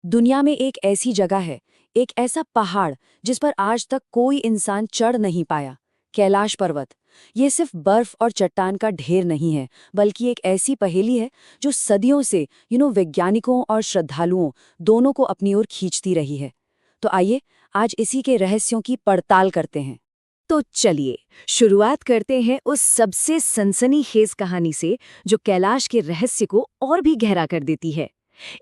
दुनिया में एक ऐसी जगह है, एक ऐसा पहाड़ जिस पर आज तक कोई इंसान चढ़ नहीं पाया, कैलाश पर्वत। ये सिर्फ बर्फ और चट्टान का ढेर नहीं है, बल्कि एक ऐसी पहेली है जो सदियों से वैज्ञानिकों और श्रद्धालुओं दोनों को अपनी ओर खींचती रही है। तो आइए आज इसी के रहस्यों की पड़ताल करते हैं। तो चलिए शुरुआत करते हैं उस सबसे सनसनीखेज कहानी से जो कैलाश के रहस्य को और भी गहरा कर देती है।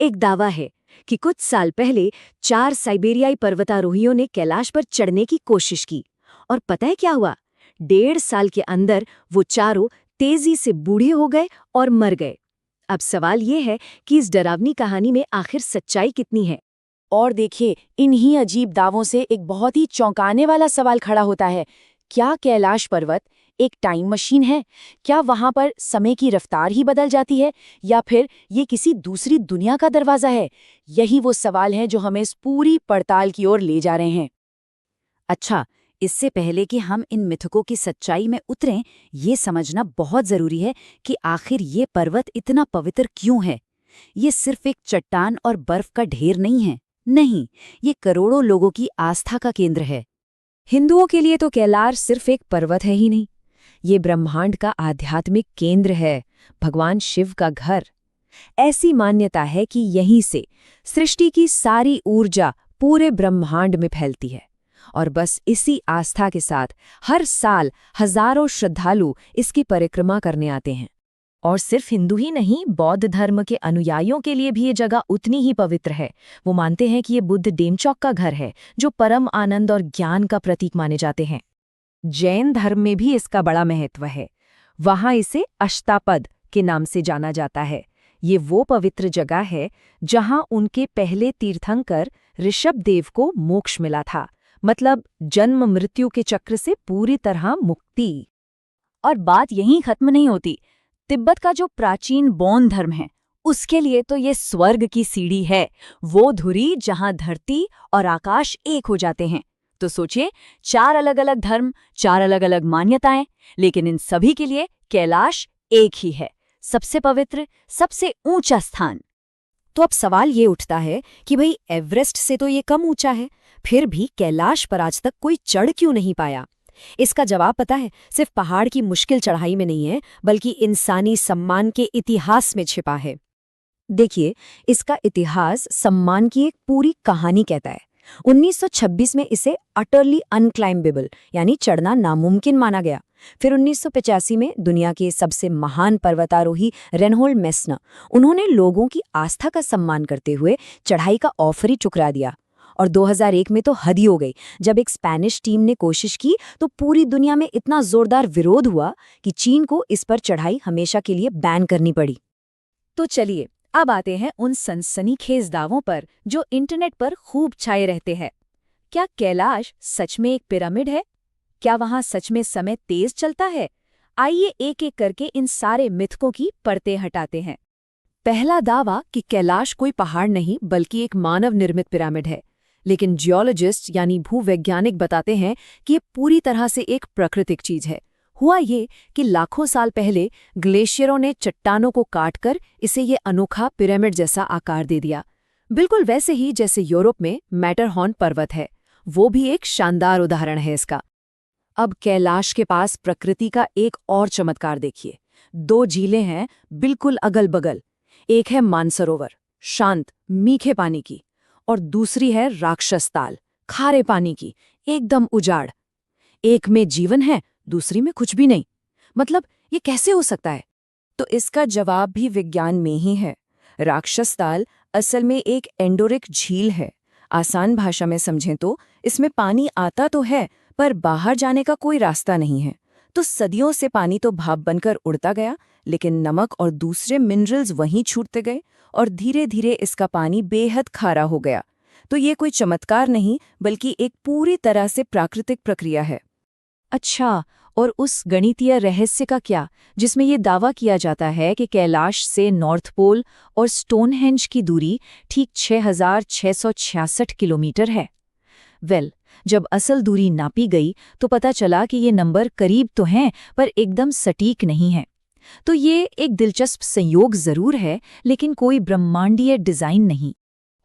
एक दावा है कि कुछ साल पहले 4 साइबेरियाई पर्वतारोहियों ने कैलाश पर चढ़ने की कोशिश की और पता है क्या हुआ? 1.5 साल के अंदर वो चारों तेजी से बूढ़े हो गए और मर गए। अब सवाल ये है कि इस डरावनी कहानी में आखिर सच्चाई कितनी है? और देखिए, इन्हीं अजीब दावों से एक बहुत ही चौंकाने वाला सवाल खड़ा होता है। क्या कैलाश पर्वत एक टाइम मशीन है? क्या वहां पर समय की रफ्तार ही बदल जाती है, या फिर ये किसी दूसरी दुनिया का दरवाजा है? यही वो सवाल है जो हमें इस पूरी पड़ताल की ओर ले जा रहे हैं। अच्छा, इससे पहले कि हम इन मिथकों की सच्चाई में उतरें, ये समझना बहुत जरूरी है कि आखिर ये पर्वत इतना पवित्र क्यों है। ये सिर्फ एक चट्टान और बर्फ का ढेर नहीं है। नहीं, ये करोड़ों लोगों की आस्था का केंद्र है। हिंदुओं के लिए तो कैलाश सिर्फ एक पर्वत है ही नहीं, ये ब्रह्मांड का आध्यात्मिक केंद्र है, भगवान शिव का घर। ऐसी मान्यता है कि यहीं से सृष्टि की सारी ऊर्जा पूरे ब्रह्मांड में फैलती है, और बस इसी आस्था के साथ हर साल हजारों श्रद्धालु इसकी परिक्रमा करने आते हैं। और सिर्फ हिंदू ही नहीं, बौद्ध धर्म के अनुयायियों के लिए भी ये जगह उतनी ही पवित्र है। वो मानते हैं कि ये बुद्ध डेमचौक का घर है, जो परम आनंद और ज्ञान का प्रतीक माने जाते हैं। जैन धर्म में भी इसका बड़ा महत्व है। वहां इसे अष्टापद के नाम से जाना जाता है। ये वो पवित्र जगह है जहां उनके पहले तीर्थंकर ऋषभदेव को मोक्ष मिला था, मतलब जन्म मृत्यु के चक्र से पूरी तरह मुक्ति। और बात यहीं खत्म नहीं होती। तिब्बत का जो प्राचीन बौद्ध धर्म है, उसके लिए तो ये स्वर्ग की सीढ़ी है, वो धुरी जहां धरती और आकाश एक हो जाते हैं। तो सोचिए, 4 अलग अलग धर्म, 4 अलग अलग मान्यताएं, लेकिन इन सभी के लिए कैलाश एक ही है, सबसे पवित्र, सबसे ऊंचा स्थान। तो अब सवाल ये उठता है कि भाई, एवरेस्ट से तो ये कम ऊंचा है, फिर भी कैलाश पर आज तक कोई चढ़ क्यों नहीं पाया? इसका जवाब पता है, सिर्फ पहाड़ की मुश्किल चढ़ाई में नहीं है, बल्कि इंसानी सम्मान के इतिहास में छिपा है। देखिए, इसका इतिहास सम्मान की एक पूरी कहानी कहता है। 1926 में इसे अटरली अनक्लाइम्बेबल यानी चढ़ना नामुमकिन माना गया। फिर 1985 में दुनिया के सबसे महान पर्वतारोही रेनहोल्ड मेस्नर, उन्होंने लोगों की आस्था का सम्मान करते हुए चढ़ाई का ऑफर ही ठुकरा दिया। और 2001 में तो हद ही हो गई, जब एक स्पेनिश टीम ने कोशिश की तो पूरी दुनिया में इतना जोरदार विरोध हुआ कि चीन को इस पर चढ़ाई हमेशा के लिए बैन करनी पड़ी। तो चलिए, अब आते हैं उन सनसनीखेज दावों पर जो इंटरनेट पर खूब छाए रहते हैं। क्या कैलाश सच में एक पिरामिड है? क्या वहां सच में समय तेज चलता है? आइए एक एक करके इन सारे मिथकों की परतें हटाते हैं। पहला दावा कि कैलाश कोई पहाड़ नहीं बल्कि एक मानव निर्मित पिरामिड है, लेकिन जियोलॉजिस्ट यानी भूवैज्ञानिक बताते हैं कि ये पूरी तरह से एक प्राकृतिक चीज है। हुआ ये कि लाखों साल पहले ग्लेशियरों ने चट्टानों को काटकर इसे ये अनोखा पिरामिड जैसा आकार दे दिया, बिल्कुल वैसे ही जैसे यूरोप में मैटरहॉर्न पर्वत है। वो भी एक शानदार उदाहरण है इसका। अब कैलाश के पास प्रकृति का एक और चमत्कार देखिए। 2 झीलें हैं बिल्कुल अगल बगल। एक है मानसरोवर, शांत मीठे पानी की, और दूसरी है राक्षस ताल, खारे पानी की, एकदम उजाड़। एक में जीवन है, दूसरी में कुछ भी नहीं। मतलब ये कैसे हो सकता है? तो इसका जवाब भी विज्ञान में ही है। राक्षस ताल असल में एक एंडोरिक झील है। आसान भाषा में समझें तो इसमें पानी आता तो है, पर बाहर जाने का कोई रास्ता नहीं है। तो सदियों से पानी तो भाप बनकर उड़ता गया, लेकिन नमक और दूसरे मिनरल्स वहीं छूटते गए और धीरे धीरे इसका पानी बेहद खारा हो गया। तो ये कोई चमत्कार नहीं, बल्कि एक पूरी तरह से प्राकृतिक प्रक्रिया है। अच्छा, और उस गणितीय रहस्य का क्या, जिसमें ये दावा किया जाता है कि कैलाश से नॉर्थ पोल और स्टोनहेंज की दूरी ठीक 6,666 किलोमीटर है? जब असल दूरी नापी गई तो पता चला कि ये नंबर करीब तो हैं, पर एकदम सटीक नहीं है। तो ये एक दिलचस्प संयोग जरूर है, लेकिन कोई ब्रह्मांडीय डिजाइन नहीं।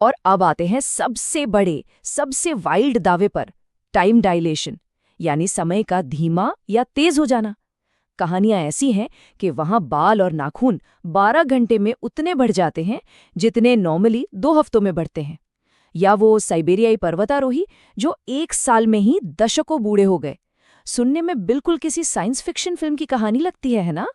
और अब आते हैं सबसे बड़े, सबसे वाइल्ड दावे पर, टाइम डायलेशन, यानी समय का धीमा या तेज हो जाना। कहानियां ऐसी हैं कि वहां बाल और नाखून 12 घंटे में उतने बढ़ जाते हैं जितने नॉर्मली 2 हफ्तों में बढ़ते हैं। या वो साइबेरियाई पर्वतारोही जो 1 साल में ही दशकों बूढ़े हो गए। सुनने में बिल्कुल किसी साइंस फिक्शन फिल्म की कहानी लगती है ना?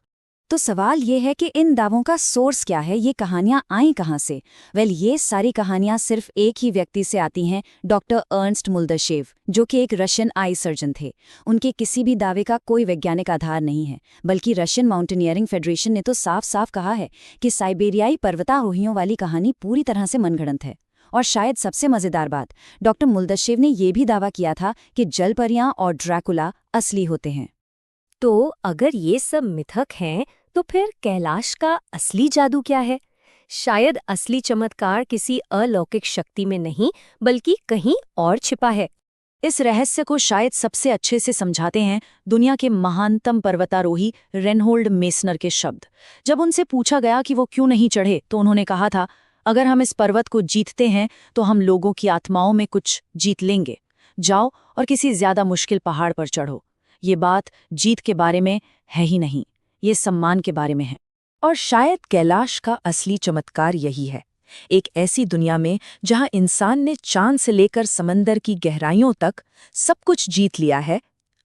तो सवाल ये है कि इन दावों का सोर्स क्या है, ये कहानियां आई कहाँ से? ये सारी कहानियां सिर्फ एक ही व्यक्ति से आती हैं, डॉक्टर अर्नस्ट मुल्दशेव, जो कि एक रशियन आई सर्जन थे। उनके किसी भी दावे का कोई वैज्ञानिक आधार नहीं है, बल्कि रशियन माउंटेनियरिंग फेडरेशन ने तो साफ साफ कहा है कि साइबेरियाई पर्वतारोहियों वाली कहानी पूरी तरह से मनगढ़ंत है। और शायद सबसे मजेदार बात, डॉक्टर मुल्दशेव ने यह भी दावा किया था कि जलपरियां और ड्रैकुला असली होते हैं। तो अगर ये सब मिथक हैं, तो फिर कैलाश का असली जादू क्या है? शायद असली चमत्कार किसी अलौकिक शक्ति में नहीं, बल्कि कहीं और छिपा है। इस रहस्य को शायद सबसे अच्छे से समझाते हैं दुनिया के महानतम पर्वतारोही रेनहोल्ड मेसनर के शब्द। जब उनसे पूछा गया कि वो क्यों नहीं चढ़े, तो उन्होंने कहा था, अगर हम इस पर्वत को जीतते हैं तो हम लोगों की आत्माओं में कुछ जीत लेंगे। जाओ और किसी ज्यादा मुश्किल पहाड़ पर चढ़ो। ये बात जीत के बारे में है ही नहीं, ये सम्मान के बारे में है। और शायद कैलाश का असली चमत्कार यही है, एक ऐसी दुनिया में जहां इंसान ने चांद से लेकर समंदर की गहराइयों तक सब कुछ जीत लिया है,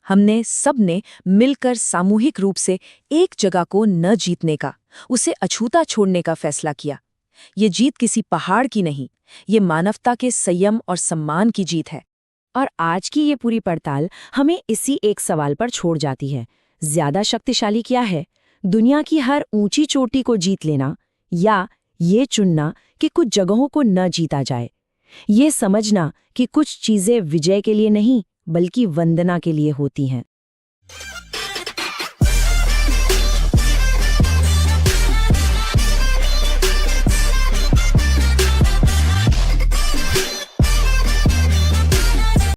हमने सबने मिलकर सामूहिक रूप से एक जगह को न जीतने का, उसे अछूता छोड़ने का फैसला किया। ये जीत किसी पहाड़ की नहीं, ये मानवता के संयम और सम्मान की जीत है। और आज की ये पूरी पड़ताल हमें इसी एक सवाल पर छोड़ जाती है, ज्यादा शक्तिशाली क्या है, दुनिया की हर ऊंची चोटी को जीत लेना, या ये चुनना कि कुछ जगहों को न जीता जाए? ये समझना कि कुछ चीजें विजय के लिए नहीं, बल्कि वंदना के लिए होती हैं।